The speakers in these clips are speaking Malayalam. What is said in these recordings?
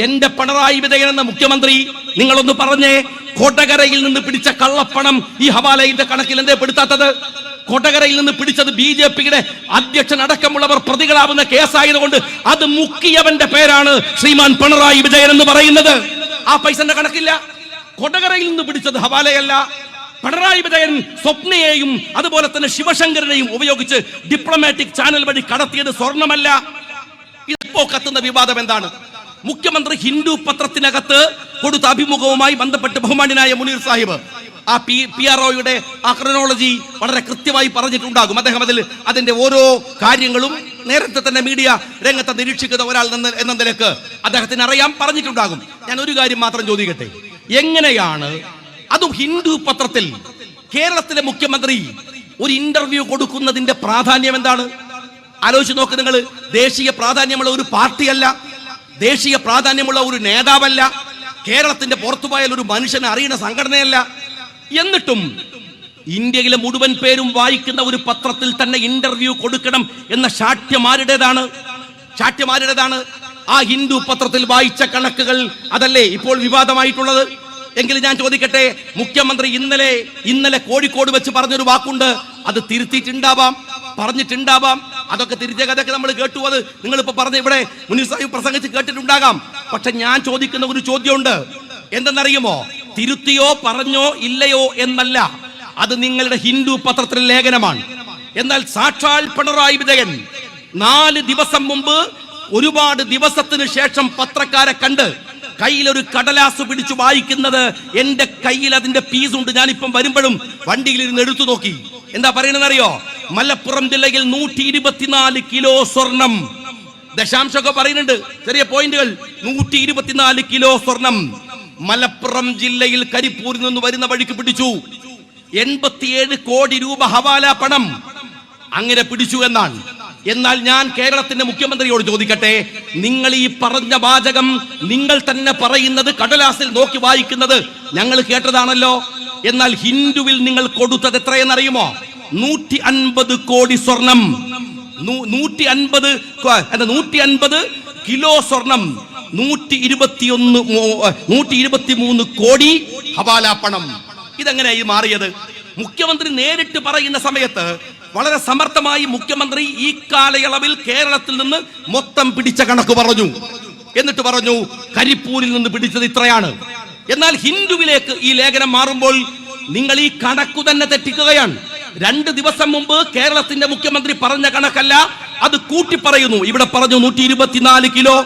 എന്റെ പിണറായി വിജയൻ എന്ന മുഖ്യമന്ത്രി നിങ്ങളൊന്ന് പറഞ്ഞേ, കൊടകരയിൽ നിന്ന് പിടിച്ച കള്ളപ്പണം ഈ ഹവാലയുടെ കണക്കിൽ എന്തേ പെടുത്താത്തത്? കൊടകരയിൽ നിന്ന് പിടിച്ചത് BJPയുടെ അധ്യക്ഷൻ അടക്കമുള്ളവർ പ്രതികളാവുന്ന കേസായതുകൊണ്ട് അത് മുക്കിയവന്റെ പേരാണ് ശ്രീമാൻ പിണറായി വിജയൻ എന്ന് പറയുന്നത്. ആ പൈസന്റെ കണക്കില്ല. കൊടകരയിൽ നിന്ന് പിടിച്ചത് ഹവാലയല്ല. പിണറായി വിജയൻ സ്വപ്നയെയും അതുപോലെ തന്നെ ശിവശങ്കരനെയും ഉപയോഗിച്ച് ഡിപ്ലോമാറ്റിക് ചാനൽ വഴി കടത്തിയത് സ്വർണമല്ല. ഇപ്പോ കത്തുന്ന വിവാദം എന്താണ്? മുഖ്യമന്ത്രി ഹിന്ദു പത്രത്തിനകത്ത് കൊടുത്ത അഭിമുഖവുമായി ബന്ധപ്പെട്ട് ബഹുമാന്യനായ മുനീർ സാഹിബ് ആ PROയുടെ ആ ക്രോണോളജി വളരെ കൃത്യമായി പറഞ്ഞിട്ടുണ്ടാകും. അദ്ദേഹം അതിന്റെ ഓരോ കാര്യങ്ങളും നേരത്തെ തന്നെ മീഡിയ രംഗത്ത് നിരീക്ഷിക്കുന്ന ഒരാൾ എന്ന നിലക്ക് അദ്ദേഹത്തിന് അറിയാം, പറഞ്ഞിട്ടുണ്ടാകും. ഞാൻ ഒരു കാര്യം മാത്രം ചോദിക്കട്ടെ, എങ്ങനെയാണ് അതും ഹിന്ദു പത്രത്തിൽ കേരളത്തിലെ മുഖ്യമന്ത്രി ഒരു ഇന്റർവ്യൂ കൊടുക്കുന്നതിന്റെ പ്രാധാന്യം എന്താണ്? ആലോചിച്ച് നോക്ക് നിങ്ങൾ. ദേശീയ പ്രാധാന്യമുള്ള ഒരു പാർട്ടിയല്ല, ദേശീയ പ്രാധാന്യമുള്ള ഒരു നേതാവല്ല, കേരളത്തിന്റെ പുറത്തുപോയാൽ ഒരു മനുഷ്യനെ അറിയുന്ന സംഘടനയല്ല. എന്നിട്ടും ഇന്ത്യയിലെ മുഴുവൻ പേരും വായിക്കുന്ന ഒരു പത്രത്തിൽ തന്നെ ഇന്റർവ്യൂ കൊടുക്കണം എന്ന ശാഠ്യമാരുടേതാണ്? ആ ഹിന്ദു പത്രത്തിൽ വായിച്ച കണക്കുകൾ അതല്ലേ ഇപ്പോൾ വിവാദമായിട്ടുള്ളത്? എങ്കിൽ ഞാൻ ചോദിക്കട്ടെ, മുഖ്യമന്ത്രി ഇന്നലെ കോഴിക്കോട് വെച്ച് പറഞ്ഞൊരു വാക്കുണ്ട്, അത് തിരുത്തിയിട്ടുണ്ടാവാം, പറഞ്ഞിട്ടുണ്ടാവാം. അതൊക്കെ തിരിച്ച കഥയൊക്കെ നമ്മൾ കേട്ടു. അത് നിങ്ങളിപ്പോ പറഞ്ഞ ഇവിടെ മുനീർ സാഹിബ് പ്രസംഗിച്ച് കേട്ടിട്ടുണ്ടാകാം. പക്ഷെ ഞാൻ ചോദിക്കുന്ന ഒരു ചോദ്യമുണ്ട്, എന്തെന്നറിയുമോ? തിരുത്തിയോ പറഞ്ഞോ ഇല്ലയോ എന്നല്ല, അത് നിങ്ങളുടെ ഹിന്ദു പത്രത്തിലെ ലേഖനമാണ്. എന്നാൽ സാക്ഷാൽ പിണറായി വിജയൻ 4 ദിവസം മുമ്പ് ഒരുപാട് ദിവസത്തിന് ശേഷം പത്രക്കാരെ കണ്ട് കയ്യിലൊരു കടലാസ് പിടിച്ചു വായിക്കുന്നത്, എന്റെ കയ്യിൽ അതിന്റെ പീസുണ്ട്, ഞാനിപ്പം വരുമ്പോഴും വണ്ടിയിലിരുന്ന് എടുത്തു നോക്കി. എന്താ പറയണെന്നറിയോ? മലപ്പുറം ജില്ലയിൽ 124 കിലോ സ്വർണം. ദശാംശമൊക്കെ പറയുന്നുണ്ട്, ചെറിയ പോയിന്റുകൾ. 124 കിലോ സ്വർണം മലപ്പുറം ജില്ലയിൽ കരിപ്പൂരിൽ നിന്ന് വരുന്ന വഴിക്ക് പിടിച്ചു. 87 കോടി രൂപ ഹവാല പണം അങ്ങനെ പിടിച്ചു എന്നാണ്. എന്നാൽ ഞാൻ കേരളത്തിന്റെ മുഖ്യമന്ത്രിയോട് ചോദിക്കട്ടെ, നിങ്ങൾ ഈ പറഞ്ഞ വാചകം നിങ്ങൾ തന്നെ പറയുന്നത് കടലാസിൽ നോക്കി വായിക്കുന്നത് ഞങ്ങൾ കേട്ടതാണല്ലോ. എന്നാൽ ഹിന്ദുവിൽ നിങ്ങൾ കൊടുത്തത് എത്രയെന്നറിയുമോ? 150 കോടി സ്വർണം. 150 കിലോ സ്വർണം, 123 കോടി ഹവാല പണം. ഇതെങ്ങനെയായി മാറിയത്? മുഖ്യമന്ത്രി നേരിട്ട് പറയുന്ന സമയത്ത് വളരെ സമർത്ഥമായി മുഖ്യമന്ത്രി ഈ കാലയളവിൽ കേരളത്തിൽ നിന്ന് മൊത്തം പിടിച്ച കണക്ക് പറഞ്ഞു. എന്നിട്ട് പറഞ്ഞു കരിപ്പൂരിൽ നിന്ന് പിടിച്ചത് ഇത്രയാണ്. എന്നാൽ ഹിന്ദുവിലേക്ക് ഈ ലേഖനം മാറുമ്പോൾ നിങ്ങൾ ഈ കണക്കു തന്നെ തെറ്റിക്കുകയാണ്. 2 ദിവസം മുമ്പ് കേരളത്തിന്റെ മുഖ്യമന്ത്രി പറഞ്ഞ കണക്കല്ല, അത് കൂട്ടി പറയുന്നു. ഇവിടെ പറഞ്ഞു 124 കിലോ,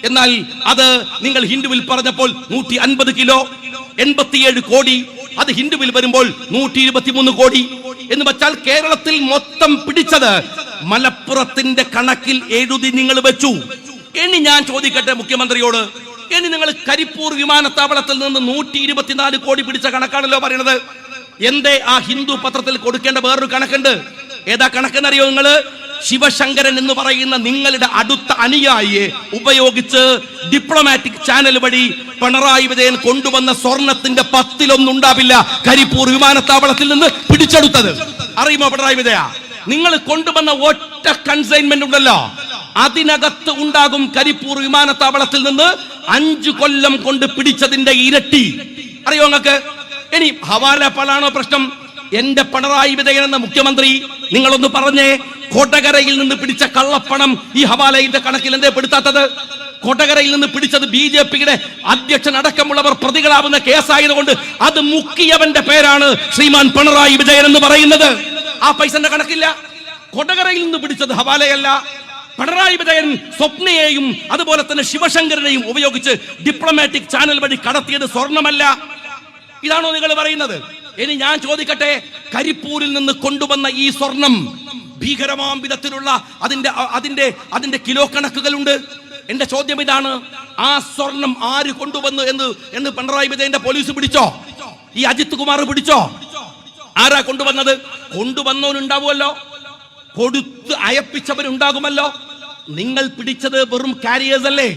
എന്നാൽ അത് നിങ്ങൾ ഹിന്ദുവിൽ പറഞ്ഞപ്പോൾ 150 കിലോ, 87 കോടി. അത് ഹിന്ദുവിൽ വരുമ്പോൾ 123 കോടി എന്ന് വെച്ചാൽ കേരളത്തിൽ മൊത്തം പിടിച്ചത് മലപ്പുറത്തിന്റെ കണക്കിൽ എഴുതി നിങ്ങൾ വെച്ചു. ഇനി ഞാൻ ചോദിക്കട്ടെ മുഖ്യമന്ത്രിയോട്, ഇനി നിങ്ങൾ കരിപ്പൂർ വിമാനത്താവളത്തിൽ നിന്ന് 124 കോടി പിടിച്ച കണക്കാണല്ലോ പറയുന്നത്. എന്തേ ആ ഹിന്ദു പത്രത്തിൽ കൊടുക്കേണ്ട വേറൊരു കണക്കുണ്ട്? ഏതാ കണക്കെന്നറിയോ നിങ്ങൾ? ശിവശങ്കരൻ എന്ന് പറയുന്ന നിങ്ങളുടെ അടുത്ത അനുയായിയെ ഉപയോഗിച്ച് ഡിപ്ലോമാറ്റിക് ചാനൽ വഴി പിണറായി വിജയൻ കൊണ്ടുവന്ന സ്വർണത്തിന്റെ 10-1 ഉണ്ടാവില്ല കരിപ്പൂർ വിമാനത്താവളത്തിൽ നിന്ന് പിടിച്ചെടുത്തത്. അറിയുമോ പിണറായി വിജയ? നിങ്ങൾ കൊണ്ടുവന്ന ഒറ്റ കൺസൈൻമെന്റ് ഉണ്ടല്ലോ, അതിനകത്ത് ഉണ്ടാകും കരിപ്പൂർ വിമാനത്താവളത്തിൽ നിന്ന് 5 കൊല്ലം കൊണ്ട് പിടിച്ചതിന്റെ ഇരട്ടി. അറിയോ നിങ്ങൾക്ക്? ഇനി ഹവാല പണാണോ പ്രശ്നം? എന്റെ പിണറായി വിജയൻ എന്ന മുഖ്യമന്ത്രി നിങ്ങളൊന്ന് പറഞ്ഞേ, കൊടകരയിൽ നിന്ന് പിടിച്ച കള്ളപ്പണം ഈ ഹവാലയുടെ കണക്കിൽ എന്തേ പെടുത്താത്തത്? കൊടകരയിൽ നിന്ന് പിടിച്ചത് BJPയുടെ അധ്യക്ഷൻ അടക്കമുള്ളവർ പ്രതികളാവുന്ന കേസായതുകൊണ്ട് അത് മുക്കിയവന്റെ പേരാണ് ശ്രീമാൻ പിണറായി വിജയൻ എന്ന് പറയുന്നത്. ആ പൈസന്റെ കണക്കില്ല. കൊടകരയിൽ നിന്ന് പിടിച്ചത് ഹവാലയല്ല. പിണറായി വിജയൻ സ്വപ്നയെയും അതുപോലെ തന്നെ ശിവശങ്കരനെയും ഉപയോഗിച്ച് ഡിപ്ലോമാറ്റിക് ചാനൽ വഴി കടത്തിയത് സ്വർണമല്ല. ഇതാണോ നിങ്ങൾ പറയുന്നത്? ഇനി ഞാൻ ചോദിക്കട്ടെ, കരിപ്പൂരിൽ നിന്ന് കൊണ്ടുവന്ന ഈ സ്വർണം ഭീകരമാം വിധത്തിലുള്ള അതിന്റെ കിലോ കണക്കുകളുണ്ട്. എന്റെ ചോദ്യം ഇതാണ്, ആ സ്വർണം ആര് കൊണ്ടുവന്നു എന്ന് പിണറായി വിജയന്റെ പോലീസ് പിടിച്ചോ? ഈ അജിത് കുമാർ പിടിച്ചോ? ആരാ കൊണ്ടുവന്നത്? കൊണ്ടുവന്നവനുണ്ടാവുമല്ലോ, കൊടുത്ത് അയപ്പിച്ചവരുണ്ടാകുമല്ലോ. നിങ്ങൾ പിടിച്ചത് വെറും കാരിയേഴ്സ് അല്ലേ?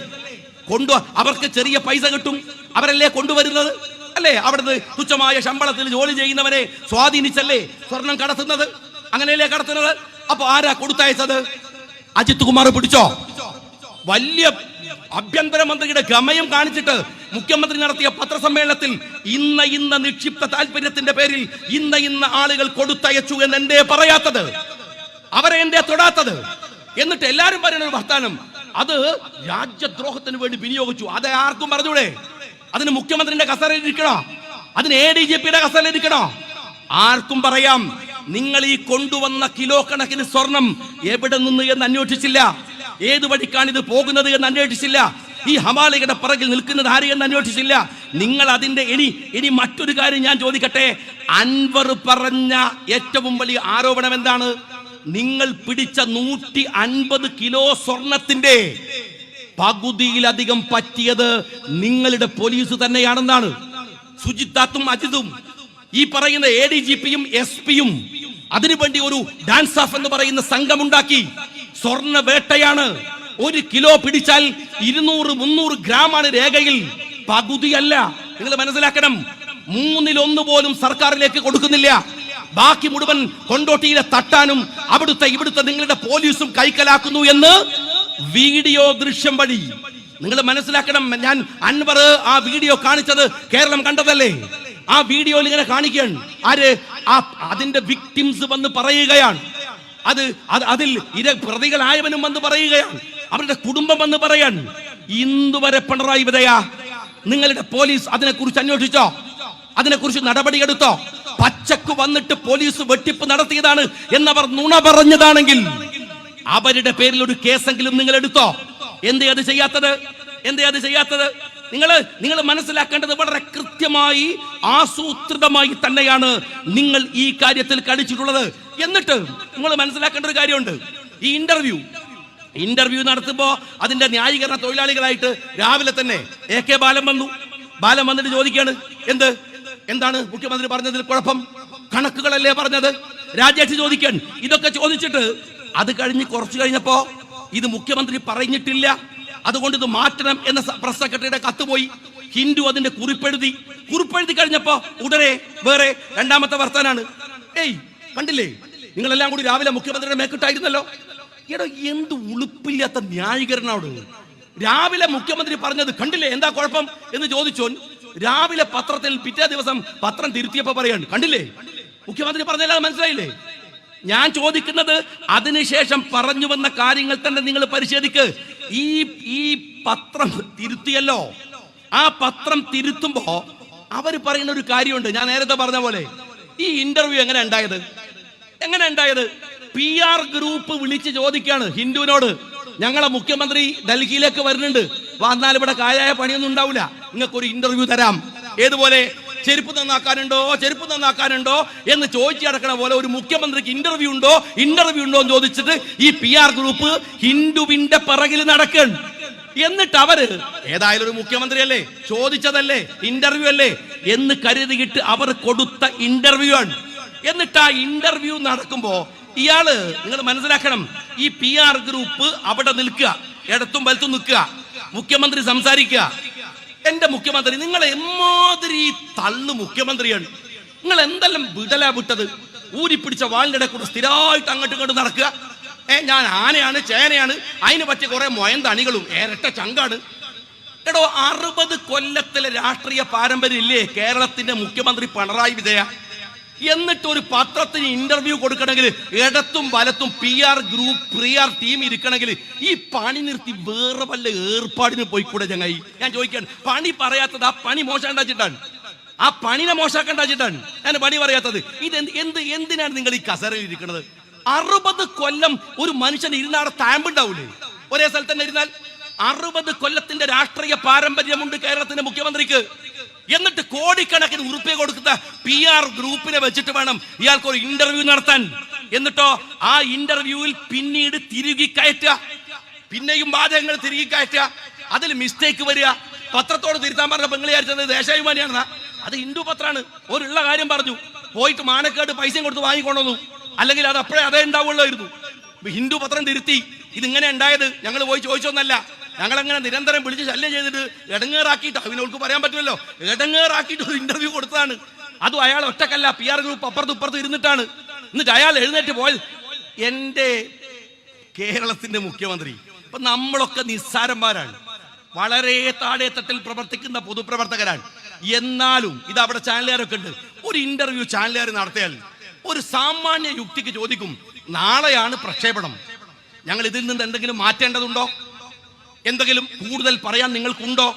അവർക്ക് ചെറിയ പൈസ കിട്ടും, അവരല്ലേ കൊണ്ടുവരുന്നത് അല്ലേ? അവിടുന്ന് തുച്ഛമായ ശമ്പളത്തിൽ ജോലി ചെയ്യുന്നവരെ സ്വാധീനിച്ചല്ലേ സ്വർണം കടത്തുന്നത്? അങ്ങനെയല്ലേ കടത്തുന്നത്? അപ്പൊ ആരാ കൊടുത്തയച്ചത്? അജിത് കുമാർ പിടിച്ചോ? വലിയ ആഭ്യന്തരമന്ത്രിയുടെ ഗമയം കാണിച്ചിട്ട് മുഖ്യമന്ത്രി നടത്തിയ പത്രസമ്മേളനത്തിൽ ഇന്ന നിക്ഷിപ്ത താല്പര്യത്തിന്റെ പേരിൽ ഇന്ന ആളുകൾ കൊടുത്തയച്ചു എന്ന് എന്തേ പറയാത്തത്? അവരെ എന്തേ തൊടാത്തത്? എന്നിട്ട് എല്ലാരും പറയുന്ന ഒരു വർത്താനം, അത് രാജ്യദ്രോഹത്തിന് വേണ്ടി വിനിയോഗിച്ചു. അത് ആർക്കും പറഞ്ഞൂടെ? അതിന് മുഖ്യമന്ത്രിയുടെ കസേരയിൽ ഇരിക്കണോ? അതിന് ADGPയുടെ കസേരയിൽ ഇരിക്കണോ? ആർക്കും പറയാം. നിങ്ങൾ ഈ കൊണ്ടുവന്ന കിലോ കണക്കിന് സ്വർണം എവിടെ നിന്ന് എന്ന് അന്വേഷിച്ചില്ല. ഏത് വഴിക്കാണ് ഇത് പോകുന്നത് എന്ന് അന്വേഷിച്ചില്ല. ഈ ഹവാലയുടെ പിറകിൽ നിൽക്കുന്നത് ആര് എന്ന് അന്വേഷിച്ചില്ല. നിങ്ങൾ അതിന്റെ ഇനി മറ്റൊരു കാര്യം ഞാൻ ചോദിക്കട്ടെ. അൻവർ പറഞ്ഞ ഏറ്റവും വലിയ ആരോപണം എന്താണ്? നിങ്ങൾ പിടിച്ച 150 കിലോ സ്വർണത്തിന്റെ പകുതിയിലധികം പറ്റിയത് നിങ്ങളുടെ പോലീസ് തന്നെയാണെന്നാണ്. സുജിത്താത്തും അജിതും ഈ പറയുന്ന ADGPയും SP-യും അതിനുവേണ്ടി ഒരു ഡാൻസ് ഓഫ് എന്ന് പറയുന്ന സംഘമുണ്ടാക്കി. സ്വർണ്ണ വേട്ടയാണ്. 1 കിലോ പിടിച്ചാൽ 200-300 ഗ്രാമാണ് രേഖയിൽ, പകുതിയല്ല. നിങ്ങൾ മനസ്സിലാക്കണം. 1/3 പോലും സർക്കാരിലേക്ക് കൊടുക്കുന്നില്ല. ബാക്കി മുഴുവൻ കൊണ്ടോട്ടിയിലെ തട്ടാനും ഇവിടുത്തെ നിങ്ങളുടെ പോലീസും കൈക്കലാക്കുന്നു എന്ന് വീഡിയോ ദൃശ്യം വഴി നിങ്ങൾ മനസ്സിലാക്കണം. ഞാൻ അൻവർ ആ വീഡിയോ കാണിച്ചത് കേരളം കണ്ടതല്ലേ? ആ വീഡിയോയിൽ ഇങ്ങനെ കാണിക്കുകയാണ്. അതിന്റെ വിക്ടിംസ് വന്ന് പറയുകയാണ്. അതിൽ പ്രതികളായവനും വന്ന് പറയുകയാണ്. അവരുടെ കുടുംബം വന്ന് പറയാൻ. ഇന്നുവരെ പിണറായി വിജയ നിങ്ങളുടെ പോലീസ് അതിനെക്കുറിച്ച് അന്വേഷിച്ചോ? അതിനെക്കുറിച്ച് നടപടിയെടുത്തോ? പച്ചക്ക് വന്നിട്ട് പോലീസ് വെട്ടിപ്പ് നടത്തിയതാണ് എന്നവർ നുണ പറഞ്ഞതാണെങ്കിൽ അവരുടെ പേരിൽ ഒരു കേസെങ്കിലും നിങ്ങൾ എടുത്തോ? എന്തേ അത് ചെയ്യാത്തത്? നിങ്ങൾ മനസ്സിലാക്കേണ്ടത് വളരെ കൃത്യമായി ആസൂത്രിതമായി തന്നെയാണ് നിങ്ങൾ ഈ കാര്യത്തിൽ കളിച്ചിട്ടുള്ളത്. എന്നിട്ട് നിങ്ങൾ മനസ്സിലാക്കേണ്ട ഒരു കാര്യമുണ്ട്. ഈ ഇന്റർവ്യൂ നടത്തുമ്പോ അതിന്റെ ന്യായീകരണ തൊഴിലാളികളായിട്ട് രാവിലെ തന്നെ AK ബാലൻ വന്നിട്ട് ചോദിക്കാണ്, എന്താണ് മുഖ്യമന്ത്രി പറഞ്ഞതിൽ കുഴപ്പം? കണക്കുകളല്ലേ പറഞ്ഞത്? രാജേഷ് ചോദിക്കാൻ. ഇതൊക്കെ ചോദിച്ചിട്ട് അത് കുറച്ചു കഴിഞ്ഞപ്പോ ഇത് മുഖ്യമന്ത്രി പറഞ്ഞിട്ടില്ല, അതുകൊണ്ട് ഇത് മാറ്റണം എന്ന പ്രസ് സെക്രട്ടറിയുടെ കത്ത് പോയി. ഹിന്ദു അതിന്റെ കുറിപ്പെഴുതി കഴിഞ്ഞപ്പോ ഉടനെ വേറെ രണ്ടാമത്തെ വർത്താനാണ്. കണ്ടില്ലേ, നിങ്ങളെല്ലാം കൂടി രാവിലെ മുഖ്യമന്ത്രിയുടെ മേക്കിട്ടായിരുന്നല്ലോ. എന്ത് ഉളുപ്പില്ലാത്ത ന്യായീകരണോട്. രാവിലെ മുഖ്യമന്ത്രി പറഞ്ഞത് കണ്ടില്ലേ, എന്താ കുഴപ്പം എന്ന് ചോദിച്ചോൻ രാവിലെ പത്രത്തിൽ പിറ്റേ ദിവസം പത്രം തിരുത്തിയപ്പോ പറയാണ്, കണ്ടില്ലേ മുഖ്യമന്ത്രി പറഞ്ഞല്ലാതെ മനസ്സിലായില്ലേ? ഞാൻ ചോദിക്കുന്നത് അതിനുശേഷം പറഞ്ഞു വന്ന കാര്യങ്ങൾ തന്നെ നിങ്ങൾ പരിശോധിക്ക്. ഈ പത്രം തിരുത്തിയല്ലോ. ആ പത്രം തിരുത്തുമ്പോ അവർ പറയുന്ന ഒരു കാര്യമുണ്ട്. ഞാൻ നേരത്തെ പറഞ്ഞ പോലെ ഈ ഇന്റർവ്യൂ എങ്ങനെ ഉണ്ടായത്? PR ഗ്രൂപ്പ് വിളിച്ച് ചോദിക്കാണ് ഹിന്ദുവിനോട്, ഞങ്ങളെ മുഖ്യമന്ത്രി ഡൽഹിയിലേക്ക് വരുന്നുണ്ട്, വന്നാൽ ഇവിടെ കാര്യമായ പണിയൊന്നും ഉണ്ടാവില്ല, നിങ്ങൾക്കൊരു ഇന്റർവ്യൂ തരാം. ഏതുപോലെ ചെരുപ്പ് നന്നാക്കാനുണ്ടോ എന്ന് ചോദിച്ചു നടക്കണ പോലെ ഒരു മുഖ്യമന്ത്രിക്ക് ഇന്റർവ്യൂ ഉണ്ടോ എന്ന് ചോദിച്ചിട്ട് ഈ PR ഗ്രൂപ്പ് ഹിന്ദുവിന്റെ പിറകിൽ നടക്കണം. എന്നിട്ട് അവര് ഏതായാലും ഒരു മുഖ്യമന്ത്രിയല്ലേ, ചോദിച്ചതല്ലേ, ഇന്റർവ്യൂ അല്ലേ എന്ന് കരുതിയിട്ട് അവർ കൊടുത്ത ഇന്റർവ്യൂ ആണ്. എന്നിട്ട് ആ ഇന്റർവ്യൂ നടക്കുമ്പോ നിങ്ങൾ മനസ്സിലാക്കണം, ഈ PR ഗ്രൂപ്പ് അവിടെ നിൽക്കുക, ഇടത്തും വലത്തും നിൽക്കുക, മുഖ്യമന്ത്രി സംസാരിക്കുക. എന്റെ മുഖ്യമന്ത്രി, നിങ്ങൾ എമ്മാതിരി തള്ളു മുഖ്യമന്ത്രിയാണ്. നിങ്ങൾ എന്തെല്ലാം വിട്ടത്? ഊരിപ്പിടിച്ച വാളിന്റെ കൂടെ സ്ഥിരമായിട്ട് അങ്ങോട്ടും ഇങ്ങോട്ടും നടക്കുക. ഞാൻ ആനയാണ്, ചേനയാണ്, അതിന് പറ്റിയ കുറെ മൊയന്തണികളും ഇരട്ട ചങ്കാണ്. 60 കൊല്ലത്തിലെ രാഷ്ട്രീയ പാരമ്പര്യം ഇല്ലേ കേരളത്തിന്റെ മുഖ്യമന്ത്രി പിണറായി വിജയ? എന്നിട്ട് ഒരു പത്രത്തിന് ഇന്റർവ്യൂ കൊടുക്കണമെങ്കിൽ ഇടത്തും വലത്തും PR ടീം ഇരിക്കണമെങ്കിൽ ഈ പണി നിർത്തി വേറെ വല്ല ഏർപ്പാടിന് പോയിക്കൂടെ ചങ്ങായി? ഞാൻ ചോദിക്കാണ്, പണി പറയാത്തത് ആ പണി മോശാണ്ടാച്ചിട്ടാണ്, ആ പണിനെ മോശാക്കണ്ടാച്ചിട്ടാണ് ഞാൻ പണി പറയാത്തത്. എന്തിനാണ് നിങ്ങൾ ഈ കസേരയിൽ ഇരിക്കുന്നത്? 60 കൊല്ലം ഒരു മനുഷ്യൻ ഇരുന്നാടെ താമ്പുണ്ടാവൂലേ ഒരേ സ്ഥലത്ത് തന്നെ ഇരുന്നാൽ? 60 കൊല്ലത്തിന്റെ രാഷ്ട്രീയ പാരമ്പര്യമുണ്ട് കേരളത്തിന്റെ മുഖ്യമന്ത്രിക്ക്. എന്നിട്ട് കോടിക്കണക്കിന് ഉറുപ്പിക കൊടുക്കുന്ന PR ഗ്രൂപ്പിനെ വെച്ചിട്ട് വേണം ഇയാൾക്ക് ഒരു ഇന്റർവ്യൂ നടത്താൻ. എന്നിട്ടോ ആ ഇന്റർവ്യൂവിൽ പിന്നീട് തിരുകി കയറ്റുക, പിന്നെയും വാചകങ്ങൾ തിരുകി കയറ്റുക, അതിൽ മിസ്റ്റേക്ക് വരിക. പത്രത്തോട് തിരുത്താൻ പറഞ്ഞപ്പോൾ നിങ്ങൾ വിചാരിച്ചത് ദേശാഭിമാനിയാണെന്നാ? അത് ഹിന്ദു പത്രമാണ്. ഒരുള്ള കാര്യം പറഞ്ഞു, പോയിട്ട് മാനക്കേട് പൈസയും കൊടുത്ത് വാങ്ങിക്കൊണ്ടു, അല്ലെങ്കിൽ അത് അപ്പോഴേ അതേ ഉണ്ടാവുള്ളായിരുന്നു. ഹിന്ദു പത്രം തിരുത്തി. ഇതിങ്ങനെ ഉണ്ടായത് ഞങ്ങൾ പോയി ചോദിച്ചൊന്നല്ല, ഞങ്ങളങ്ങനെ നിരന്തരം വിളിച്ച് ശല്യം ചെയ്തിട്ട് ഇടങ്ങേറാക്കിയിട്ട്, അവനോൾക്ക് പറയാൻ പറ്റുമല്ലോ, ഇടങ്ങേറാക്കിയിട്ട് ഒരു ഇന്റർവ്യൂ കൊടുത്തതാണ്. അതും അയാൾ ഒറ്റക്കല്ല, PR ഗ്രൂപ്പ് അപ്പുറത്തും ഇപ്പുറത്തും ഇരുന്നിട്ടാണ്. എന്നിട്ട് അയാൾ എഴുന്നേറ്റ് പോയത്. എൻ്റെ കേരളത്തിന്റെ മുഖ്യമന്ത്രി, ഇപ്പൊ നമ്മളൊക്കെ നിസ്സാരന്മാരാണ്. വളരെ താഴെത്തട്ടിൽ പ്രവർത്തിക്കുന്ന പൊതുപ്രവർത്തകരാണ്. എന്നാലും ഇത് അവിടെ ചാനലുകാരൊക്കെ ഉണ്ട്. ഒരു ഇന്റർവ്യൂ ചാനലുകാർ നടത്തിയാൽ ഒരു സാമാന്യ യുക്തിക്ക് ചോദിക്കും, നാളെയാണ് പ്രക്ഷേപണം, ഞങ്ങൾ ഇതിൽ നിന്ന് എന്തെങ്കിലും മാറ്റേണ്ടതുണ്ടോ, എന്തെങ്കിലും കൂടുതൽ പറയാൻ നിങ്ങൾക്കുണ്ടോ?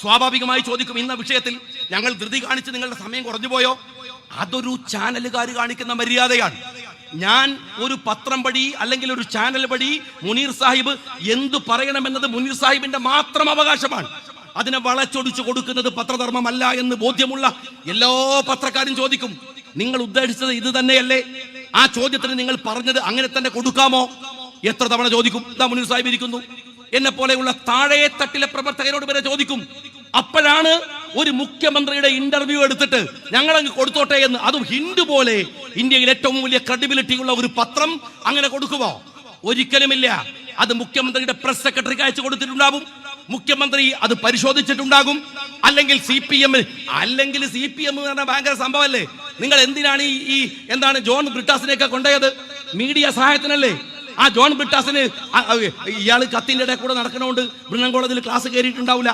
സ്വാഭാവികമായി ചോദിക്കും, ഇന്ന വിഷയത്തിൽ ഞങ്ങൾ ധൃതി കാണിച്ച് നിങ്ങളുടെ സമയം കുറഞ്ഞു പോയോ? അതൊരു ചാനലുകാർ കാണിക്കുന്ന മര്യാദയാണ്. ഞാൻ ഒരു പത്രം വഴി അല്ലെങ്കിൽ ഒരു ചാനൽ വഴി മുനീർ സാഹിബ് എന്തു പറയണമെന്നത് മുനീർ സാഹിബിന്റെ മാത്രം അവകാശമാണ്. അതിനെ വളച്ചൊടിച്ചു കൊടുക്കുന്നത് പത്രധർമ്മമല്ല എന്ന് ബോധ്യമുള്ള എല്ലാ പത്രക്കാരും ചോദിക്കും, നിങ്ങൾ ഉദ്ദേശിച്ചത് ഇത് തന്നെയല്ലേ? ആ ചോദ്യത്തിന് നിങ്ങൾ പറഞ്ഞത് അങ്ങനെ തന്നെ കൊടുക്കാമോ? എത്ര തവണ ചോദിക്കും? ഇതാ മുനീർ സാഹിബ് ഇരിക്കുന്നു. എന്നെ പോലെയുള്ള താഴെ തട്ടിലെ പ്രവർത്തകരോട് വരെ ചോദിക്കും. അപ്പോഴാണ് ഒരു മുഖ്യമന്ത്രിയുടെ ഇന്റർവ്യൂ എടുത്തിട്ട് ഞങ്ങൾ അങ്ങ് കൊടുത്തോട്ടെ എന്ന്, അതും ഹിന്ദു പോലെ ഇന്ത്യയിൽ ഏറ്റവും വലിയ ക്രെഡിബിലിറ്റി ഉള്ള ഒരു പത്രം അങ്ങനെ കൊടുക്കുമോ? ഒരിക്കലുമില്ല. അത് മുഖ്യമന്ത്രിയുടെ പ്രസ് സെക്രട്ടറിക്ക് അയച്ചു കൊടുത്തിട്ടുണ്ടാകും, മുഖ്യമന്ത്രി അത് പരിശോധിച്ചിട്ടുണ്ടാകും. അല്ലെങ്കിൽ CPM എന്ന് പറഞ്ഞാൽ ഭയങ്കര സംഭവമല്ലേ. നിങ്ങൾ എന്തിനാണ് ഈ എന്താണ് ജോൺ ബ്രിട്ടാസിനെയൊക്കെ കൊണ്ടുപോയത്? മീഡിയ സഹായത്തിനല്ലേ. ആ ജോൺ ബ്രിട്ടാസിന് ഇയാൾ കത്തിന്റെ ഇടയിൽ കൂടെ നടക്കണോണ്ട് ബ്രിണ്ണൻ കോളേജിൽ ക്ലാസ് കയറിയിട്ടുണ്ടാവില്ല.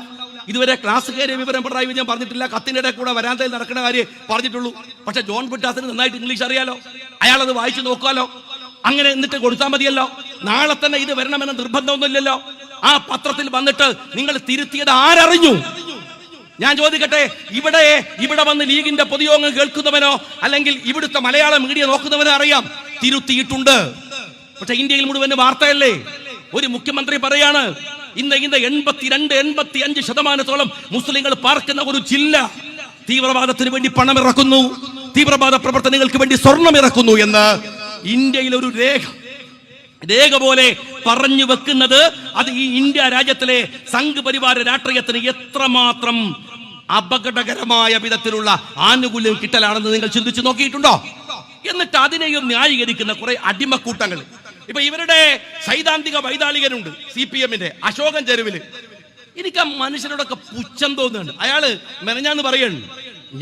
ഇതുവരെ ക്ലാസ് കയറിയ വിവരം പിണറായി വിജയൻ പറഞ്ഞിട്ടില്ല. കത്തിന്റെ ഇടയിൽ കൂടെ വരാന്തയിൽ നടക്കുന്ന കാര്യം പറഞ്ഞിട്ടുള്ളൂ. പക്ഷെ ജോൺ ബ്രിട്ടാസിന് നന്നായിട്ട് ഇംഗ്ലീഷ് അറിയാലോ, അയാളത് വായിച്ചു നോക്കാലോ. അങ്ങനെ എന്നിട്ട് കൊടുത്താൽ മതിയല്ലോ. നാളെ തന്നെ ഇത് വരണമെന്ന നിർബന്ധമൊന്നുമില്ലല്ലോ. ആ പത്രത്തിൽ വന്നിട്ട് നിങ്ങൾ തിരുത്തിയത് ആരറിഞ്ഞു? ഞാൻ ചോദിക്കട്ടെ, ഇവിടെ വന്ന് ലീഗിന്റെ പൊതുയോഗം കേൾക്കുന്നവനോ അല്ലെങ്കിൽ ഇവിടുത്തെ മലയാള മീഡിയ നോക്കുന്നവനോ അറിയാം തിരുത്തിയിട്ടുണ്ട്. പക്ഷെ ഇന്ത്യയിൽ മുഴുവൻ വാർത്തയല്ലേ. ഒരു മുഖ്യമന്ത്രി പറയാണ്, ഇന്ന് 82-85% മുസ്ലിങ്ങൾ പാർക്കുന്ന ഒരു ജില്ല തീവ്രവാദത്തിന് വേണ്ടി പണം ഇറക്കുന്നു, തീവ്രവാദ പ്രവർത്തനങ്ങൾക്ക് വേണ്ടി സ്വർണം ഇറക്കുന്നു എന്ന് ഇന്ത്യയിൽ ഒരു രേഖ പോലെ പറഞ്ഞു വെക്കുന്നത്, അത് ഈ ഇന്ത്യ രാജ്യത്തിലെ സംഘ് പരിവാര രാഷ്ട്രീയത്തിന് എത്രമാത്രം അപകടകരമായ വിധത്തിലുള്ള ആനുകൂല്യം കിട്ടലാണെന്ന് നിങ്ങൾ ചിന്തിച്ചു നോക്കിയിട്ടുണ്ടോ? എന്നിട്ട് അതിനെയും ന്യായീകരിക്കുന്ന കുറെ അടിമക്കൂട്ടങ്ങൾ. ഇപ്പൊ ഇവരുടെ സൈദ്ധാന്തിക വൈതാളികനുണ്ട്, CPM-ന്റെ അശോകൻ ചെരുവില്. എനിക്ക് ആ മനുഷ്യരോടൊക്കെ പുച്ഛം തോന്നുന്നുണ്ട്. അയാള് മെനഞ്ഞാന്ന് പറയാണ്,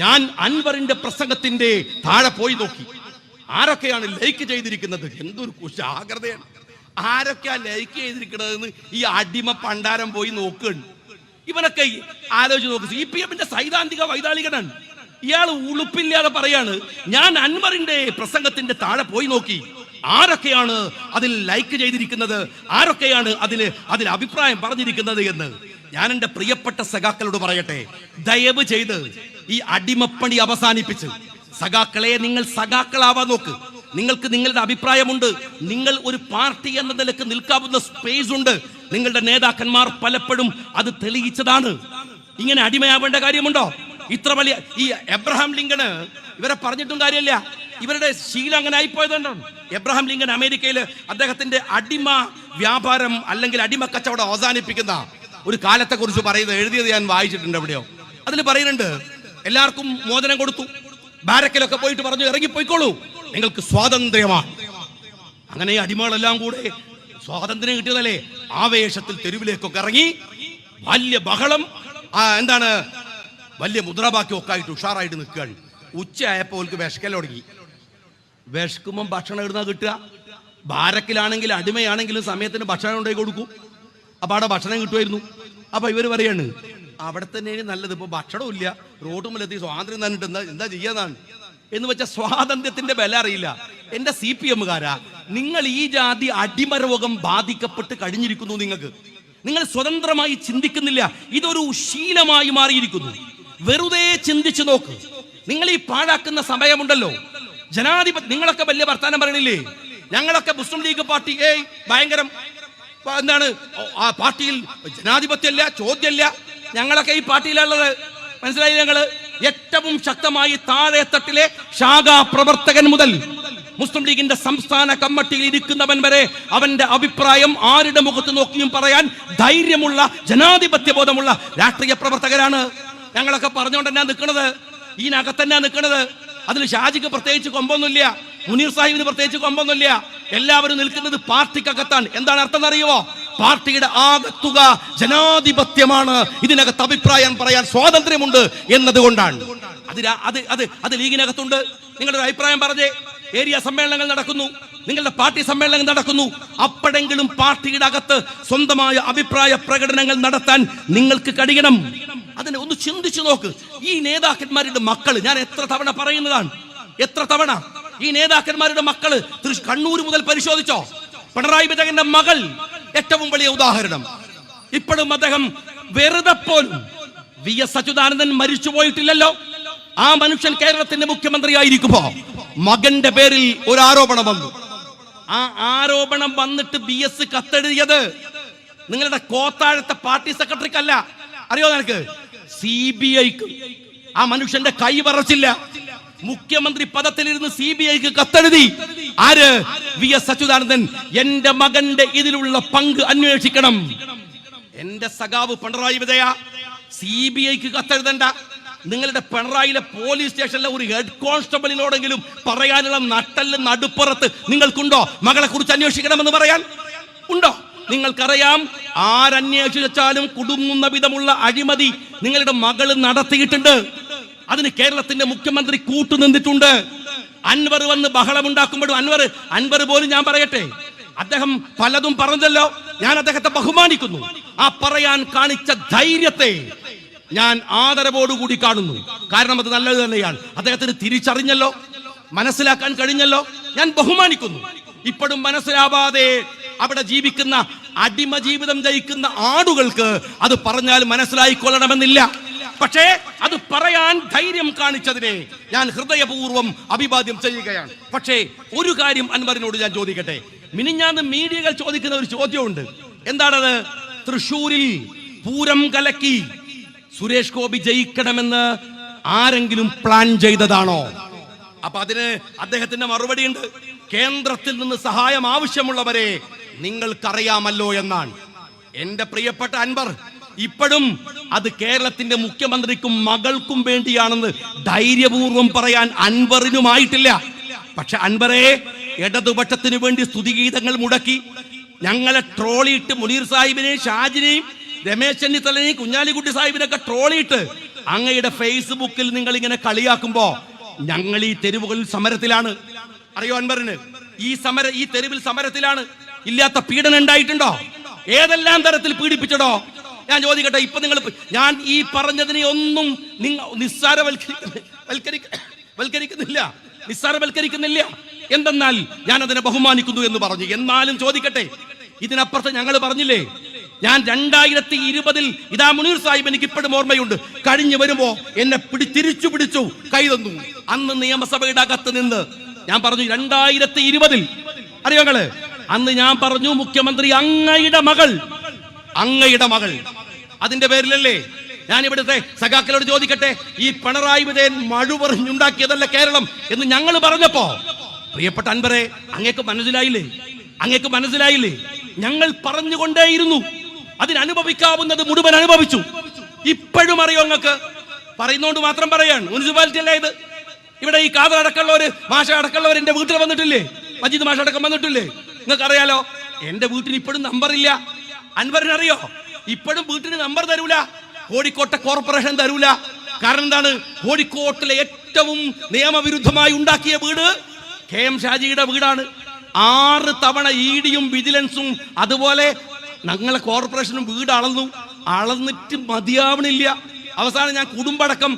ഞാൻ അൻവറിന്റെ പ്രസംഗത്തിന്റെ താഴെ പോയി നോക്കി, ആരൊക്കെയാണ് ലൈക്ക് ചെയ്തിരിക്കുന്നത്. എന്തൊരു കുശാഗ്രതയാണ്. ആരൊക്കെയാ ലൈക്ക് ചെയ്തിരിക്കുന്നതെന്ന് ഈ അടിമ പണ്ടാരം പോയി നോക്കുകയാണ്. ഇവനൊക്കെ ആലോചിച്ച് നോക്ക്, CPM-ന്റെ സൈദ്ധാന്തിക വൈതാളികനാണ്. ഇയാൾ ഉളുപ്പില്ലാതെ പറയാണ്, ഞാൻ അൻവറിന്റെ പ്രസംഗത്തിന്റെ താഴെ പോയി നോക്കി, ആരൊക്കെയാണ് അതിൽ ലൈക്ക് ചെയ്തിരിക്കുന്നത്, ആരൊക്കെയാണ് അതിൽ അഭിപ്രായം പറഞ്ഞിരിക്കുന്നത് എന്ന്. ഞാൻ എൻ്റെ പ്രിയപ്പെട്ട സഖാക്കളോട് പറയട്ടെ, ദയവ് ചെയ്ത് ഈ അടിമപ്പണി അവസാനിപ്പിച്ച് സഖാക്കളെ നിങ്ങൾ സഖാക്കളാവാൻ നോക്ക്. നിങ്ങൾക്ക് നിങ്ങളുടെ അഭിപ്രായമുണ്ട്, നിങ്ങൾ ഒരു പാർട്ടി എന്ന നിലക്ക് നിൽക്കാവുന്ന സ്പേസ് ഉണ്ട്. നിങ്ങളുടെ നേതാക്കന്മാർ പലപ്പോഴും അത് തെളിയിച്ചതാണ്. ഇങ്ങനെ അടിമയാവേണ്ട കാര്യമുണ്ടോ? ഇത്ര വലിയ ഈ എബ്രഹാം ലിങ്കണ് ഇവരെ പറഞ്ഞിട്ടും കാര്യമില്ല. ഇവരുടെ ശീലം അങ്ങനെ ആയിപ്പോയതുകൊണ്ടാണ്. എബ്രഹാം ലിങ്കൺ അമേരിക്കയിൽ അദ്ദേഹത്തിന്റെ അടിമ വ്യാപാരം അല്ലെങ്കിൽ അടിമ കച്ചവടം അവസാനിപ്പിക്കുന്ന ഒരു കാലത്തെ കുറിച്ച് പറയുന്നത് എഴുതിയത് ഞാൻ വായിച്ചിട്ടുണ്ട്. എവിടെയോ അതിൽ പറയുന്നുണ്ട്, എല്ലാവർക്കും മോചനം കൊടുത്തു, ബാരക്കിലൊക്കെ പോയിട്ട് പറഞ്ഞു ഇറങ്ങിപ്പോയിക്കോളൂ, നിങ്ങൾക്ക് സ്വാതന്ത്ര്യമാണ്. അങ്ങനെ അടിമകളെല്ലാം കൂടെ സ്വാതന്ത്ര്യം കിട്ടിയതല്ലേ, ആവേശത്തിൽ തെരുവിലേക്കൊക്കെ ഇറങ്ങി വലിയ ബഹളം, എന്താണ് വലിയ മുദ്രാവാക്യമൊക്കെ ആയിട്ട് ഉഷാറായിട്ട് നിൽക്കുകയാണ്. ഉച്ചയായപ്പോൾ അവർക്ക് വിശക്കൽ തുടങ്ങി. വിശക്കുമ്പം ഭക്ഷണം ഇടുന്ന കിട്ടുക. ബാരക്കിലാണെങ്കിൽ അടിമയാണെങ്കിലും സമയത്തിന് ഭക്ഷണം ഉണ്ടായി കൊടുക്കും. അപ്പൊ അവിടെ ഭക്ഷണം കിട്ടുമായിരുന്നു. അപ്പൊ ഇവർ പറയാണ്, അവിടെ തന്നെയാണ് നല്ലത്, ഇപ്പൊ ഭക്ഷണവും ഇല്ല, റോട്ടുമ്പിലെത്തി സ്വാതന്ത്ര്യം തന്നിട്ട് എന്താ ചെയ്യാന്നാണ് എന്ന് വെച്ചാൽ സ്വാതന്ത്ര്യത്തിന്റെ വില അറിയില്ല. എന്റെ CPM-കാരാ, നിങ്ങൾ ഈ ജാതി അടിമരോഗം ബാധിക്കപ്പെട്ട് കഴിഞ്ഞിരിക്കുന്നു. നിങ്ങൾ സ്വതന്ത്രമായി ചിന്തിക്കുന്നില്ല. ഇതൊരു ശീലമായി മാറിയിരിക്കുന്നു. വെറുതെ ചിന്തിച്ചു നോക്ക്. നിങ്ങൾ ഈ പാഴാക്കുന്ന സമയമുണ്ടല്ലോ, നിങ്ങളൊക്കെ വലിയ വർത്താനം പറയണില്ലേ, ഞങ്ങളൊക്കെ മുസ്ലിം ലീഗ് പാർട്ടി ഭയങ്കരം എന്താണ്, ആ പാർട്ടിയിൽ ജനാധിപത്യമല്ല, ചോദ്യമല്ല, ഞങ്ങളൊക്കെ ഈ പാർട്ടിയിലുള്ളത്. മനസ്സിലായി? ഞങ്ങള് ഏറ്റവും ശക്തമായി താഴെ തട്ടിലെ ശാഖാ പ്രവർത്തകൻ മുതൽ മുസ്ലിം ലീഗിന്റെ സംസ്ഥാന കമ്മിറ്റിയിൽ ഇരിക്കുന്നവൻ വരെ അവന്റെ അഭിപ്രായം ആരുടെ മുഖത്ത് നോക്കിയും പറയാൻ ധൈര്യമുള്ള, ജനാധിപത്യ ബോധമുള്ള രാഷ്ട്രീയ പ്രവർത്തകരാണ്. ഞങ്ങളൊക്കെ പറഞ്ഞുകൊണ്ട് തന്നെ നിൽക്കുന്നത്, ഇതിനകത്തന്നെ നിൽക്കുന്നത്. അതിൽ ഷാജിക്ക് പ്രത്യേകിച്ച് കൊമ്പൊന്നുമില്ല, മുനീർ സാഹിബിന് പ്രത്യേകിച്ച് കൊമ്പൊന്നുമില്ല. എല്ലാവരും നിൽക്കുന്നത് പാർട്ടിക്കകത്താണ്. എന്താണ് അർത്ഥം അറിയുമോ? പാർട്ടിയുടെ ആകത്തുക ജനാധിപത്യമാണ്. ഇതിനകത്ത് അഭിപ്രായം പറയാൻ സ്വാതന്ത്ര്യമുണ്ട് എന്നതുകൊണ്ടാണ്. അത് ലീഗിനകത്തുണ്ട്. നിങ്ങളുടെ അഭിപ്രായം പറഞ്ഞേ. ഏരിയ സമ്മേളനങ്ങൾ നടക്കുന്നു, നിങ്ങളുടെ പാർട്ടി സമ്മേളനം നടക്കുന്നു. അപ്പോഴെങ്കിലും പാർട്ടിയുടെ അകത്ത് സ്വന്തമായ അഭിപ്രായ പ്രകടനങ്ങൾ നടത്താൻ നിങ്ങൾക്ക് കഴിയണം. അതിനെ ഒന്ന് ചിന്തിച്ചു നോക്ക്. ഈ നേതാക്കന്മാരുടെ മക്കള്, ഞാൻ എത്ര തവണ പറയുന്നതാണ്, എത്ര തവണ ഈ നേതാക്കന്മാരുടെ മക്കള് കണ്ണൂർ മുതൽ പരിശോധിച്ചോ. പിണറായി വിജയന്റെ മകൾ ഏറ്റവും വലിയ ഉദാഹരണം. ഇപ്പോഴും അദ്ദേഹം വെറുതെ പോലും VS അച്യുതാനന്ദൻ മരിച്ചു പോയിട്ടില്ലല്ലോ. ആ മനുഷ്യൻ കേരളത്തിന്റെ മുഖ്യമന്ത്രി ആയിരിക്കുമ്പോ മകന്റെ പേരിൽ ഒരു ആരോപണം വന്നു. ആ ആരോപണം വന്നിട്ട് VS കത്തെഴുതിയത് നിങ്ങളുടെ കോത്താഴത്തെ പാർട്ടി സെക്രട്ടറിക്കല്ല, അറിയോ നിനക്ക്, CBIക്ക്. ആ മനുഷ്യന്റെ കൈ പറച്ചില്ല. മുഖ്യമന്ത്രി പദത്തിലിരുന്ന് CBIക്ക് കത്തെഴുതി. ആര്? VS അച്യുതാനന്ദൻ. എന്റെ മകന്റെ ഇതിലുള്ള പങ്ക് അന്വേഷിക്കണം. എന്റെ സഖാവ് പിണറായി വിജയ, CBIക്ക് കത്തെഴുതണ്ട. നിങ്ങളുടെ പിണറായിലെ പോലീസ് സ്റ്റേഷനിലെ ഒരു ഹെഡ് കോൺസ്റ്റബിളിനോടെങ്കിലും പറയാനുള്ള നട്ടല് നടുപ്പുറത്ത് നിങ്ങൾക്കുണ്ടോ? മകളെ കുറിച്ച് അന്വേഷിക്കണമെന്ന് പറയാൻ ഉണ്ടോ? നിങ്ങൾക്കറിയാം, ആരന്വേഷിച്ചാലും കുടുങ്ങുന്ന വിധമുള്ള അഴിമതി നിങ്ങളുടെ മകള് നടത്തിയിട്ടുണ്ട്. അതിന് കേരളത്തിന്റെ മുഖ്യമന്ത്രി കൂട്ടുനിന്നിട്ടുണ്ട്. അൻവർ വന്ന് ബഹളമുണ്ടാക്കുമ്പോഴും അൻവർ പോലും, ഞാൻ പറയട്ടെ, അദ്ദേഹം പലതും പറഞ്ഞല്ലോ. ഞാൻ അദ്ദേഹത്തെ ബഹുമാനിക്കുന്നു. ആ പറയാൻ കാണിച്ച ധൈര്യത്തെ ഞാൻ ആദരവോടുകൂടി കാണുന്നു. കാരണം അത് നല്ലത് തന്നെയാണ്. അദ്ദേഹത്തിന് തിരിച്ചറിഞ്ഞല്ലോ, മനസ്സിലാക്കാൻ കഴിഞ്ഞല്ലോ. ഞാൻ ബഹുമാനിക്കുന്നു. ഇപ്പോഴും മനസ്സിലാവാതെ അവിടെ ജീവിക്കുന്ന, അടിമ ജീവിതം ജയിക്കുന്ന ആടുകൾക്ക് അത് പറഞ്ഞാൽ മനസ്സിലായിക്കൊള്ളണമെന്നില്ല. പക്ഷേ അത് പറയാൻ ധൈര്യം കാണിച്ചതിനെ ഞാൻ ഹൃദയപൂർവ്വം അഭിവാദ്യം ചെയ്യുകയാണ്. പക്ഷേ ഒരു കാര്യം അൻവറിനോട് ഞാൻ ചോദിക്കട്ടെ. മിനിഞ്ഞാന്ന് മീഡിയകൾ ചോദിക്കുന്ന ഒരു ചോദ്യമുണ്ട്. എന്താണത്? തൃശൂരിൽ പൂരം കലക്കി സുരേഷ് ഗോപി ജയിക്കണമെന്ന് ആരെങ്കിലും പ്ലാൻ ചെയ്തതാണോ? അപ്പൊ അതിന് അദ്ദേഹത്തിന്റെ മറുപടി ഉണ്ട്. കേന്ദ്രത്തിൽ നിന്ന് സഹായം ആവശ്യമുള്ളവരെ നിങ്ങൾക്കറിയാമല്ലോ എന്നാണ്. എന്റെ പ്രിയപ്പെട്ട അൻവർ, ഇപ്പോഴും അത് കേരളത്തിന്റെ മുഖ്യമന്ത്രിക്കും മകൾക്കും വേണ്ടിയാണെന്ന് ധൈര്യപൂർവ്വം പറയാൻ അൻവറിനുമായിട്ടില്ല. പക്ഷെ അൻവറെ, ഇടതുപക്ഷത്തിന് വേണ്ടി സ്തുതിഗീതങ്ങൾ മുടക്കി ഞങ്ങളെ ട്രോളിയിട്ട് മുനീർ സാഹിബിനെയും ഷാജിനെയും രമേശ് ചെന്നിത്തലനെയും കുഞ്ഞാലിക്കുട്ടി സാഹിബിനൊക്കെ ട്രോളിയിട്ട് അങ്ങയുടെ ഫേസ്ബുക്കിൽ നിങ്ങൾ ഇങ്ങനെ കളിയാക്കുമ്പോ ഞങ്ങൾ ഈ തെരുവുകളിൽ സമരത്തിലാണ്. അറിയോ അൻവറിന്? ഈ തെരുവിൽ സമരത്തിലാണ്. ഇല്ലാത്ത പീഡനം ഉണ്ടായിട്ടുണ്ടോ? ഏതെല്ലാം തരത്തിൽ പീഡിപ്പിച്ചടോ? ഞാൻ ചോദിക്കട്ടെ, ഇപ്പൊ നിങ്ങൾ, ഞാൻ ഈ പറഞ്ഞതിനെ ഒന്നും നിങ്ങൾ നിസ്സാരവൽക്കരിക്കുന്നില്ല. എന്തെന്നാൽ ഞാൻ അതിനെ ബഹുമാനിക്കുന്നു എന്ന് പറഞ്ഞു. എന്നാലും ചോദിക്കട്ടെ, ഇതിനപ്പുറത്ത് ഞങ്ങൾ പറഞ്ഞില്ലേ, ഞാൻ 2020 ഇതാ മുനീർ സാഹിബ് എനിക്ക് ഇപ്പോഴും ഓർമ്മയുണ്ട്. കഴിഞ്ഞു വരുമ്പോ എന്നെ തിരിച്ചു പിടിച്ചു, കൈ തന്നു. അന്ന് നിയമസഭയുടെ അകത്ത് നിന്ന് ഞാൻ പറഞ്ഞു 2020 അറിയോങ്ങള്, അന്ന് ഞാൻ പറഞ്ഞു മുഖ്യമന്ത്രി അങ്ങയുടെ മകൾ അതിന്റെ പേരിലല്ലേ ഞാൻ ഇവിടുത്തെ സഖാക്കളോട് ചോദിക്കട്ടെ, ഈ പിണറായി വിജയൻ മഴുപറിഞ്ഞുണ്ടാക്കിയതല്ല കേരളം എന്ന് ഞങ്ങൾ പറഞ്ഞപ്പോ, പ്രിയപ്പെട്ട അൻവറെ, അങ്ങേക്ക് മനസ്സിലായില്ലേ? ഞങ്ങൾ പറഞ്ഞുകൊണ്ടേയിരുന്നു. അതിനനുഭവിക്കാവുന്നത് മുഴുവൻ അനുഭവിച്ചു. ഇപ്പോഴും അറിയോ നിങ്ങൾക്ക്? പറയുന്നോണ്ട് മാത്രം പറയാണ്. മുനിസിപ്പാലിറ്റി അല്ലേ ഇത്? ഇവിടെ ഈ കാതർ അടക്കമുള്ളവര്, മാഷ അടക്കമുള്ളവർ എന്റെ വീട്ടിൽ വന്നിട്ടില്ലേ? മജീദ് മാഷ അടക്കം വന്നിട്ടില്ലേ? നിങ്ങൾക്ക് അറിയാലോ, എന്റെ വീട്ടിന് ഇപ്പോഴും നമ്പർ ഇല്ല. അൻവറിനറിയോ? ഇപ്പോഴും വീട്ടിന് നമ്പർ തരൂല. കോഴിക്കോട്ടെ കോർപ്പറേഷൻ തരൂല. കാരണം എന്താണ്? കോഴിക്കോട്ടിലെ ഏറ്റവും നിയമവിരുദ്ധമായി ഉണ്ടാക്കിയ വീട് KM ഷാജിയുടെ വീടാണ്. 6 തവണ EDയും വിജിലൻസും അതുപോലെ ഞങ്ങളെ കോർപ്പറേഷനും വീട് അളന്നിട്ട് മതിയാവണില്ല. അവസാനം ഞാൻ കുടുംബടക്കം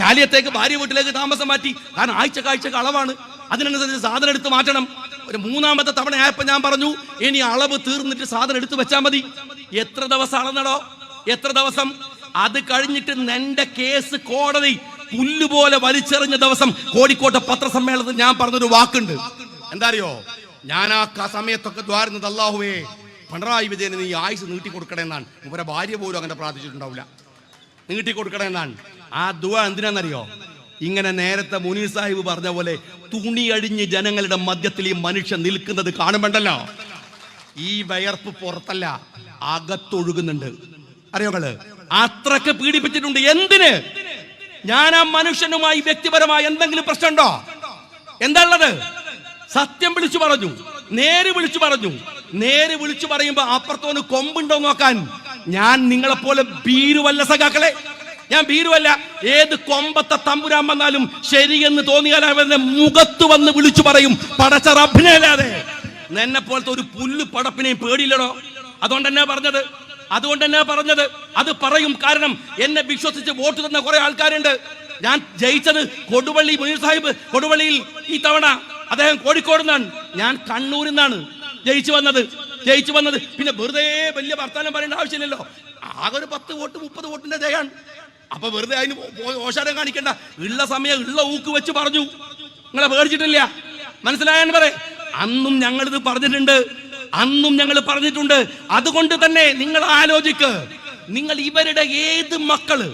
ചാലിയത്തേക്ക്, ഭാര്യ വീട്ടിലേക്ക് താമസം മാറ്റി. കാരണം ആഴ്ചക്ക് അളവാണ്. അതിനനുസരിച്ച് സാധനം എടുത്ത് മാറ്റണം. ഒരു 3ാമത്തെ തവണ ആയപ്പോൾ ഞാൻ പറഞ്ഞു, ഇനി അളവ് തീർന്നിട്ട് സാധനം എടുത്ത് വെച്ചാൽ മതി. എത്ര ദിവസം അളന്നടോ? എത്ര ദിവസം? അത് കഴിഞ്ഞിട്ട് എന്റെ കേസ് കോടതി പുല്ലുപോലെ വലിച്ചെറിഞ്ഞ ദിവസം കോഴിക്കോട്ടെ പത്രസമ്മേളനത്തിൽ ഞാൻ പറഞ്ഞൊരു വാക്കുണ്ട്. എന്താ അറിയോ? ഞാൻ ആ സമയത്തൊക്കെ ദ്വാരുന്നത്, അല്ലാഹുവേ പിണറായി വിജയന് നീ ആയുസ് നീട്ടിക്കൊടുക്കണമെന്നാണ്. ഇവരെ ഭാര്യ പോലും അങ്ങനെ പ്രാർത്ഥിച്ചിട്ടുണ്ടാവില്ല. നീട്ടിക്കൊടുക്കണമെന്നാണ്. ആ ദുആ എന്തിനാണെന്നറിയോ? ഇങ്ങനെ നേരത്തെ മുനീർ സാഹിബ് പറഞ്ഞ പോലെ തുണി അഴിഞ്ഞ് ജനങ്ങളുടെ മധ്യത്തിൽ ഈ മനുഷ്യൻ നിൽക്കുന്നത് കാണുമ്പോണ്ടല്ലോ, ഈ വയർപ്പ് പുറത്തല്ല, അകത്തൊഴുകുന്നുണ്ട്. അറിയോകള്, അത്രക്ക് പീഡിപ്പിച്ചിട്ടുണ്ട്. എന്തിന്? ഞാൻ ആ മനുഷ്യനുമായി വ്യക്തിപരമായി എന്തെങ്കിലും പ്രശ്നമുണ്ടോ? എന്താ ഉള്ളത്? സത്യം വിളിച്ചു പറഞ്ഞു, നേര് വിളിച്ചു പറഞ്ഞു. നേര് വിളിച്ചു പറയുമ്പോ അപ്പുറത്തോന് കൊമ്പുണ്ടോ നോക്കാൻ ഞാൻ നിങ്ങളെപ്പോലെ ഭീരുവല്ല സഖാക്കളെ. ഞാൻ ഭീരുവല്ല. ഏത് കൊമ്പത്തെ തമ്പുരാൻ വന്നാലും ശരിയെന്ന് തോന്നിയാൽ അവന്റെ മുഖത്ത് വന്ന് വിളിച്ചു പറയും പടച്ച റബ്ബിനല്ലാതെ. എന്നെ പോലത്തെ ഒരു പുല്ല് പടപ്പിനെയും പേടിയില്ലടോ. അതുകൊണ്ട് തന്നെ പറഞ്ഞത് അത് പറയും. കാരണം എന്നെ വിശ്വസിച്ച് വോട്ട് തന്ന കുറെ ആൾക്കാരുണ്ട്. ഞാൻ ജയിച്ചത് കൊടുവള്ളി മുനീർ സാഹിബ് കൊടുവള്ളിയിൽ ഈ തവണ അദ്ദേഹം കോഴിക്കോട് നിന്നാണ്, ഞാൻ കണ്ണൂരിൽ നിന്നാണ് ജയിച്ചു വന്നത്. പിന്നെ വെറുതെ വലിയ വർത്താനം പറയേണ്ട ആവശ്യമില്ലല്ലോ. ആകെ ഒരു 10 വോട്ട് 30 വോട്ടിന്റെ ജയാണ്. അപ്പൊ വെറുതെ അതിന് ഓശാരം കാണിക്കണ്ട. ഉള്ള സമയം ഉള്ള ഊക്ക് വെച്ച് പറഞ്ഞു. നിങ്ങളെ പേടിച്ചിട്ടില്ല. മനസ്സിലായെന്ന് പറ. അന്നും ഞങ്ങളിത് പറഞ്ഞിട്ടുണ്ട്. അതുകൊണ്ട് തന്നെ നിങ്ങൾ ആലോചിക്ക്. നിങ്ങൾ ഇവരുടെ ഏത് മക്കള്,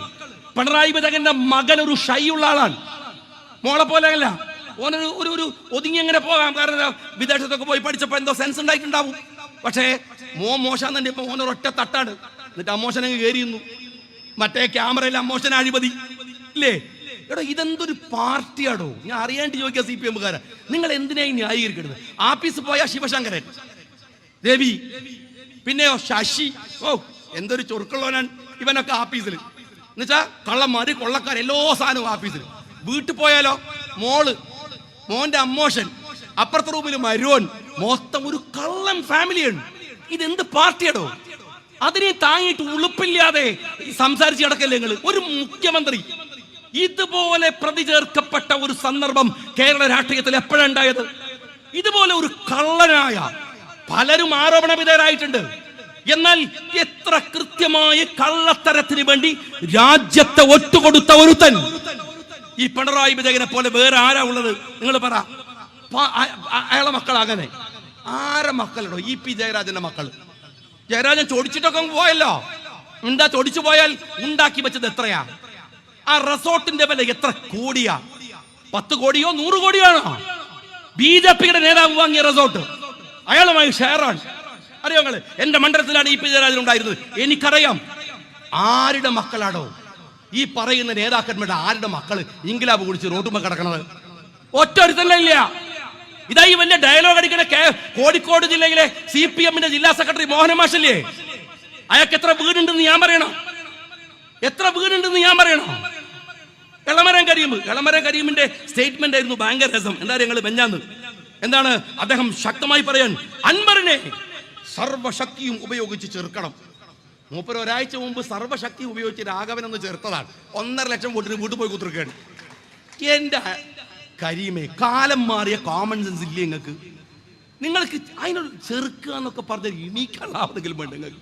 പിണറായി വിജയന്റെ മകൻ ഒരു ഷൈയുള്ള ആളാണ്, മോളെ പോലെ അല്ല. ഓനൊരു ഒതുങ്ങി എങ്ങനെ പോകാം. കാരണം വിദേശത്തൊക്കെ പോയി പഠിച്ചപ്പോ എന്തോ സെൻസ് ഉണ്ടായിട്ടുണ്ടാവും. പക്ഷേ മോശം തന്നെ ഇപ്പൊ ഓനൊരൊറ്റ തട്ടാണ്. എന്നിട്ട് അമ്മോശനങ്ങ് കയറിയുന്നു. മറ്റേ ക്യാമറയിൽ അമ്മോശന അഴിമതി ഇല്ലേ? എടോ ഇതെന്തൊരു പാർട്ടിയാടോ? ഞാൻ അറിയാണ്ട് ചോദിക്കുക CPM-കാരാ, നിങ്ങൾ എന്തിനായി ന്യായീകരിക്കരുത്? ആഫീസ് പോയ ശിവശങ്കരൻ, രവി, പിന്നെയോ ശശി, എന്തൊരു ചൊറുക്കുള്ളവനാണ് ഇവനൊക്കെ ആഫീസിൽ. എന്നുവെച്ചാ കള്ളന്മാര് കൊള്ളക്കാർ എല്ലാ സാധനവും ആഫീസിൽ. വീട്ടിൽ പോയാലോ മോന്റെ അമ്മോഷൻ, അപ്പുറത്തെ റൂമിൽ മരുവൻ, മൊത്തം ഒരു കള്ളൻ ഫാമിലിയാണ്. ഇതെന്ത് പാർട്ടിയാടോ? അതിനെ താങ്ങിയിട്ട് ഉളുപ്പില്ലാതെ സംസാരിച്ച് കിടക്കല്ലേ നിങ്ങൾ? ഒരു മുഖ്യമന്ത്രി ഇതുപോലെ പ്രതി ചേർക്കപ്പെട്ട ഒരു സന്ദർഭം കേരള രാഷ്ട്രീയത്തിൽ എപ്പോഴുണ്ടായത്? ഇതുപോലെ ഒരു കള്ളനായ പലരും ആരോപണ വിധേയരായിട്ടുണ്ട്. എന്നാൽ എത്ര കൃത്യമായി കള്ളത്തരത്തിന് വേണ്ടി രാജ്യത്തെ ഒറ്റുകൊടുത്ത ഒരുത്തൻ ഈ പിണറായി വിജയനെ പോലെ വേറെ ആരാ ഉള്ളത്? നിങ്ങൾ പറ. അയാളെ മക്കൾ അങ്ങനെ ആരെ മക്കളോ? EP ജയരാജന്റെ മക്കള്. ജയരാജൻ ചൊടിച്ചിട്ടൊക്കെ പോയല്ലോ. എന്താ ചൊടിച്ചു പോയാൽ ഉണ്ടാക്കി വെച്ചത് എത്രയാ? ആ റിസോർട്ടിന്റെ വില എത്ര കോടിയാ? 10 കോടിയോ 100 കോടിയാണോ? BJP-യുടെ നേതാവ് വാങ്ങിയ റിസോർട്ട് അയാളുമായി ഷെയറാണ്. അറിയോ നിങ്ങള്? എന്റെ മണ്ഡലത്തിലാണ് EP ജയരാജൻ ഉണ്ടായിരുന്നത്. എനിക്കറിയാം. ആരുടെ മക്കളാണോ ഈ പറയുന്ന നേതാക്കന്മാരുടെ? ആരുടെ മക്കള് ഇൻകിലാബ് കുടിച്ച് റോട്ടുമ്പോ കിടക്കണത്? ഒറ്റ ഒരുത്തല്ല ഇല്ല. ഇതായി വലിയ ഡയലോഗ് അടിക്കണ കോഴിക്കോട് ജില്ലയിലെ CPM-ന്റെ ജില്ലാ സെക്രട്ടറി മോഹന മാഷല്ലേ? അയാൾക്ക് എത്ര വീടുണ്ടെന്ന് ഞാൻ പറയണം? എളമരം കരീമിന്റെ സ്റ്റേറ്റ്മെന്റ് ആയിരുന്നു ഭയങ്കര രസം. എന്താ ഞങ്ങൾ ബെഞ്ചാന്ന് എന്താണ് അദ്ദേഹം ശക്തമായി പറയാൻ, അൻവറിനെ സർവശക്തിയും ഉപയോഗിച്ച് ചെറുക്കണം. മൂപ്പര് ഒരാഴ്ച മുമ്പ് സർവശക്തി ഉപയോഗിച്ച് രാഘവനെന്ന് ചേർത്തതാണ്. 1.5 ലക്ഷം വോട്ടിന് വീട്ടിൽ പോയി കുത്തിരിക്കുകയാണ്. എന്റെ കരീമേ, കാലം മാറിയ കോമൺ സെൻസ് ഇല്ലേ നിങ്ങൾക്ക്? അതിനൊരു ചെറുക്കുക എന്നൊക്കെ പറഞ്ഞ ഇണീക്കാനുള്ള ആവതെങ്കിലും വേണ്ട നിങ്ങൾക്ക്.